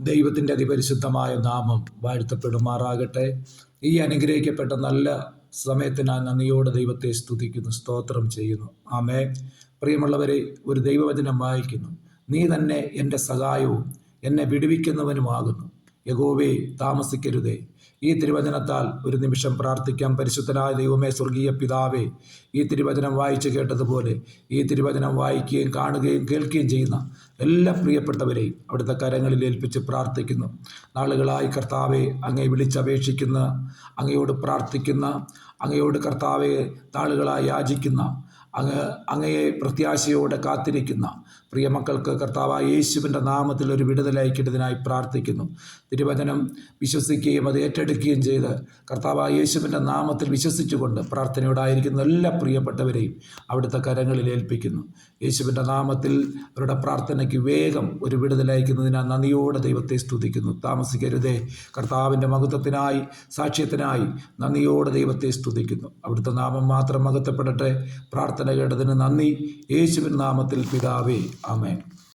ദൈവത്തിൻ്റെ അതിപരിശുദ്ധമായ നാമം വാഴ്ത്തപ്പെടുമാറാകട്ടെ. ഈ അനുഗ്രഹിക്കപ്പെട്ട നല്ല സമയത്തിനായി നന്ദിയോടെ ദൈവത്തെ സ്തുതിക്കുന്നു, സ്തോത്രം ചെയ്യുന്നു. ആമേൻ. പ്രിയമുള്ളവരെ, ഒരു ദൈവവചനം വായിക്കുന്നു. നീ തന്നെ എൻ്റെ സഹായവും എന്നെ വിടുവിക്കുന്നവനുമാകുന്നു. യഹോവേ, താമസിക്കരുതേ. ഈ തിരുവചനത്താൽ ഒരു നിമിഷം പ്രാർത്ഥിക്കാം. പരിശുദ്ധനായ ദൈവമേ, സ്വർഗീയ പിതാവേ, ഈ തിരുവചനം വായിച്ച് കേട്ടതുപോലെ ഈ തിരുവചനം വായിക്കുകയും കാണുകയും കേൾക്കുകയും ചെയ്യുന്ന എല്ലാ പ്രിയപ്പെട്ടവരെയും അവിടുത്തെ കരങ്ങളിൽ ഏൽപ്പിച്ച് പ്രാർത്ഥിക്കുന്നു. നാളുകളായി കർത്താവെ അങ്ങേ വിളിച്ചപേക്ഷിക്കുന്ന, അങ്ങയോട് പ്രാർത്ഥിക്കുന്ന, അങ്ങയോട് കർത്താവെ നാളുകളായി യാചിക്കുന്ന, അങ്ങയെ പ്രത്യാശയോടെ കാത്തിരിക്കുന്ന പ്രിയമക്കൾക്ക് കർത്താവായ യേശുവിൻ്റെ നാമത്തിൽ ഒരു വിടുതലയക്കിട്ടതിനായി പ്രാർത്ഥിക്കുന്നു. തിരുവചനം വിശ്വസിക്കുകയും അത് ഏറ്റെടുക്കുകയും ചെയ്ത് കർത്താവായ യേശുവിൻ്റെ നാമത്തിൽ വിശ്വസിച്ചുകൊണ്ട് പ്രാർത്ഥനയോടായിരിക്കുന്ന എല്ലാ പ്രിയപ്പെട്ടവരെയും അവിടുത്തെ കരങ്ങളിൽ ഏൽപ്പിക്കുന്നു. യേശുവിൻ്റെ നാമത്തിൽ അവരുടെ പ്രാർത്ഥനയ്ക്ക് വേഗം ഒരു വിടുതലയക്കുന്നതിനാൽ നന്ദിയോടെ ദൈവത്തെ സ്തുതിക്കുന്നു. താമസിക്കരുതേ. കർത്താവിൻ്റെ മഹത്വത്തിനായി, സാക്ഷ്യത്തിനായി നന്ദിയോടെ ദൈവത്തെ സ്തുതിക്കുന്നു. അവിടുത്തെ നാമം മാത്രം മഹത്വപ്പെടട്ടെ. പ്രാർത്ഥന കേട്ടതിന് നന്ദി. യേശുവിൻ നാമത്തിൽ പിതാവേ, ആമേൻ.